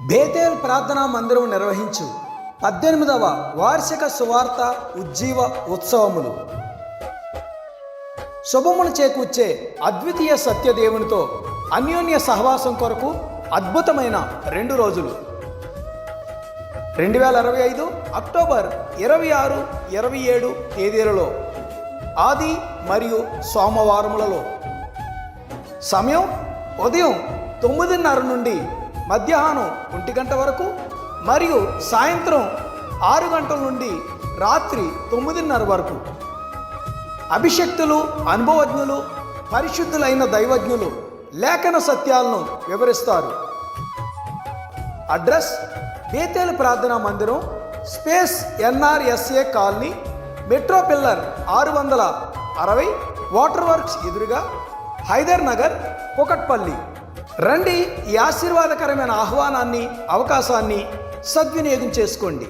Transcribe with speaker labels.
Speaker 1: బేతేల్ ప్రార్థనా మందిరం నిర్వహించు 18వ వార్షిక సువార్త ఉజ్జీవ ఉత్సవములు శుభమును చేకూర్చే అద్వితీయ సత్యదేవునితో అన్యోన్య సహవాసం కొరకు అద్భుతమైన 2 రోజులు 2025 అక్టోబర్ 26, 27 తేదీలలో ఆది మరియు సోమవారములలో సమయం ఉదయం 9:30 నుండి మధ్యాహ్నం 1 గంట వరకు మరియు సాయంత్రం 6 గంటల నుండి రాత్రి 9:30 వరకు. అభిషక్తులు, అనుభవజ్ఞులు, పరిశుద్ధులైన దైవజ్ఞులు లేఖన సత్యాలను వివరిస్తారు. అడ్రస్ బేతేల్ ప్రార్థనా మందిరం, space NRSA colony, metro pillar 660, water works ఎదురుగా, హైదర్ నగర్, కుకట్పల్లి. రండి, ఈ ఆశీర్వాదకరమైన ఆహ్వానాన్ని, అవకాశాన్ని సద్వినియోగం చేసుకోండి.